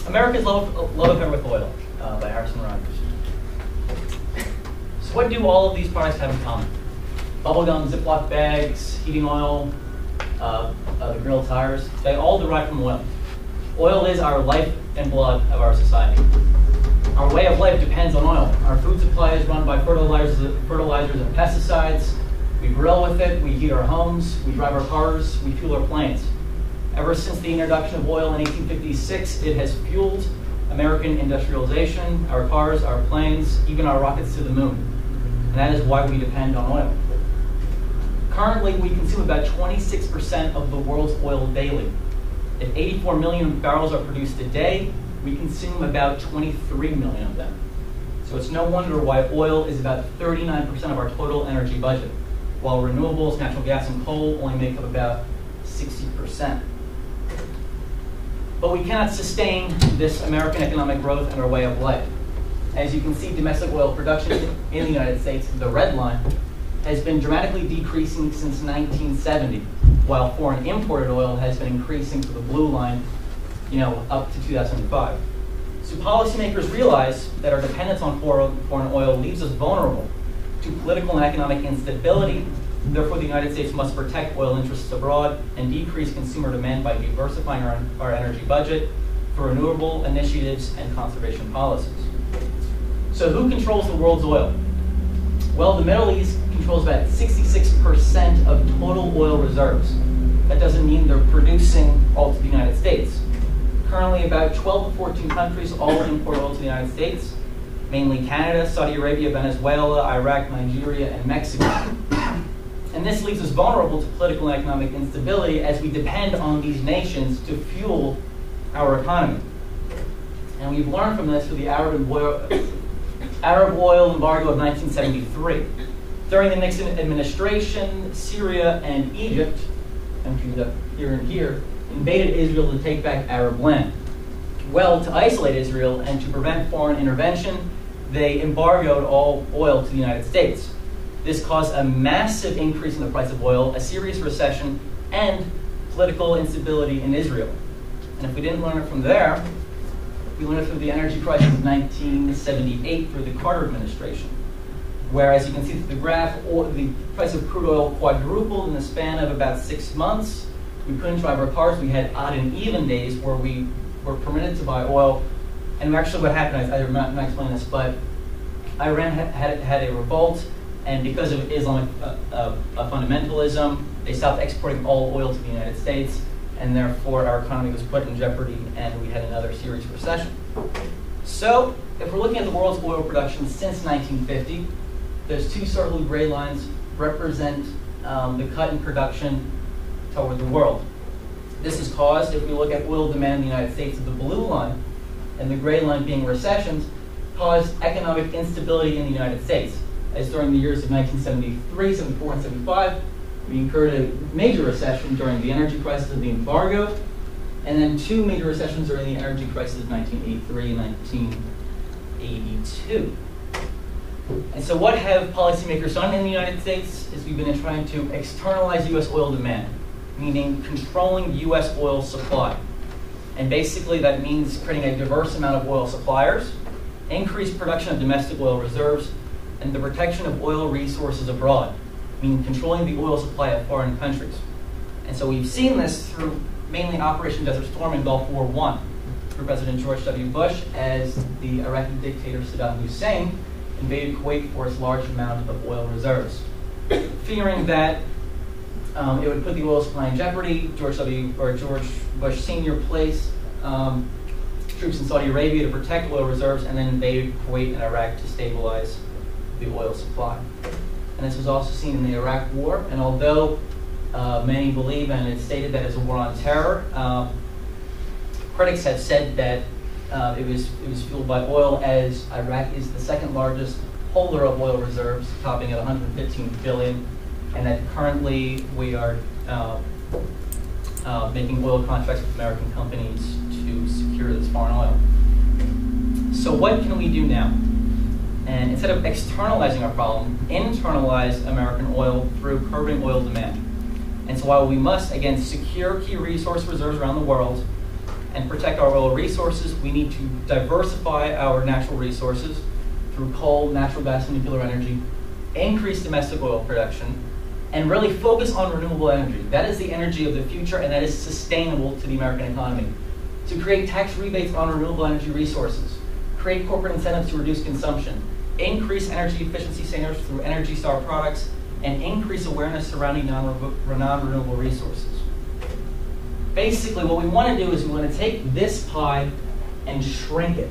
America's Love Affair with Oil by Harrison Rogers. So what do all of these products have in common? Bubblegum, Ziploc bags, heating oil, the grill tires, they all derive from oil. Oil is our life and blood of our society. Our way of life depends on oil. Our food supply is run by fertilizers and pesticides. We grill with it, we heat our homes, we drive our cars, we fuel our planes. Ever since the introduction of oil in 1856, it has fueled American industrialization, our cars, our planes, even our rockets to the moon. And that is why we depend on oil. Currently, we consume about 26% of the world's oil daily. If 84 million barrels are produced a day, we consume about 23 million of them. So it's no wonder why oil is about 39% of our total energy budget, while renewables, natural gas, and coal only make up about 60%. But we cannot sustain this American economic growth and our way of life. As you can see, domestic oil production in the United States, the red line, has been dramatically decreasing since 1970, while foreign imported oil has been increasing to the blue line, up to 2005. So policymakers realize that our dependence on foreign oil leaves us vulnerable to political and economic instability. Therefore, the United States must protect oil interests abroad and decrease consumer demand by diversifying our energy budget for renewable initiatives and conservation policies. So who controls the world's oil? Well, the Middle East controls about 66% of total oil reserves. That doesn't mean they're producing all to the United States. Currently, about 12 to 14 countries all import oil to the United States, mainly Canada, Saudi Arabia, Venezuela, Iraq, Nigeria, and Mexico. And this leaves us vulnerable to political and economic instability as we depend on these nations to fuel our economy. And we've learned from this through the Arab oil embargo of 1973. During the Nixon administration, Syria and Egypt, countries up here and here, invaded Israel to take back Arab land. Well, to isolate Israel and to prevent foreign intervention, they embargoed all oil to the United States. This caused a massive increase in the price of oil, a serious recession, and political instability in Israel. And if we didn't learn it from there, we learned it through the energy crisis of 1978 through the Carter administration, where, as you can see through the graph, the price of crude oil quadrupled in the span of about 6 months. We couldn't drive our cars. We had odd and even days where we were permitted to buy oil. And actually what happened, I'm not explaining this, but Iran had a revolt, and because of Islamic fundamentalism, they stopped exporting all oil to the United States, and therefore our economy was put in jeopardy, and we had another serious recession. So, if we're looking at the world's oil production since 1950, those two circled gray lines represent the cut in production toward the world. This is caused, if we look at oil demand in the United States, the blue line, and the gray line being recessions, caused economic instability in the United States. As during the years of 1973, 74, and 75, we incurred a major recession during the energy crisis of the embargo, and then two major recessions during the energy crisis of 1983 and 1982. And so what have policymakers done in the United States is we've been trying to externalize U.S. oil demand, meaning controlling U.S. oil supply. And basically that means creating a diverse amount of oil suppliers, increased production of domestic oil reserves, and the protection of oil resources abroad, meaning controlling the oil supply of foreign countries. And so we've seen this through mainly Operation Desert Storm and Gulf War I, through President George W. Bush as the Iraqi dictator Saddam Hussein invaded Kuwait for its large amount of oil reserves. Fearing that it would put the oil supply in jeopardy, George Bush Sr. placed troops in Saudi Arabia to protect oil reserves and then invaded Kuwait and Iraq to stabilize the oil supply. And this was also seen in the Iraq War, and although many believe, and it's stated that it's a war on terror, critics have said that it was fueled by oil, as Iraq is the second largest holder of oil reserves, topping at 115 billion, and that currently we are making oil contracts with American companies to secure this foreign oil. So what can we do now? And instead of externalizing our problem, internalize American oil through curbing oil demand. And so while we must, again, secure key resource reserves around the world, and protect our oil resources, we need to diversify our natural resources through coal, natural gas, and nuclear energy, increase domestic oil production, and really focus on renewable energy. That is the energy of the future, and that is sustainable to the American economy. To create tax rebates on renewable energy resources, create corporate incentives to reduce consumption, increase energy efficiency standards through Energy Star products, and increase awareness surrounding non-renewable resources. Basically, what we want to do is we want to take this pie and shrink it.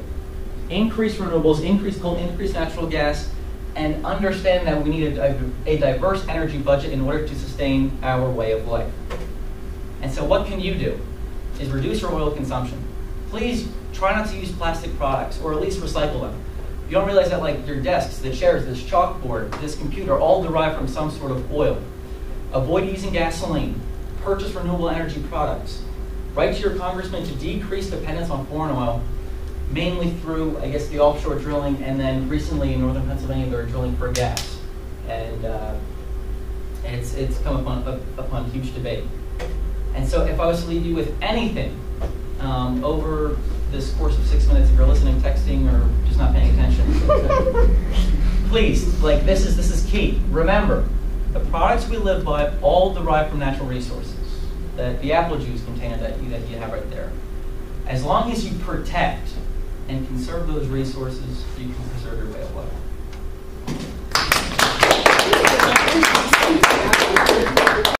Increase renewables, increase coal, increase natural gas, and understand that we need a diverse energy budget in order to sustain our way of life. And so what can you do? Is reduce your oil consumption. Please try not to use plastic products, or at least recycle them. You don't realize that like your desks, the chairs, this chalkboard, this computer, all derive from some sort of oil. Avoid using gasoline. Purchase renewable energy products. Write to your congressman to decrease dependence on foreign oil, mainly through, I guess, the offshore drilling, and then recently in northern Pennsylvania they're drilling for gas. And it's come upon huge debate. And so if I was to leave you with anything over this course of 6 minutes, if you're listening, texting, or just not paying attention, please, like this is key. Remember, the products we live by all derive from natural resources. The apple juice container that you have right there. As long as you protect and conserve those resources, you can preserve your way of life.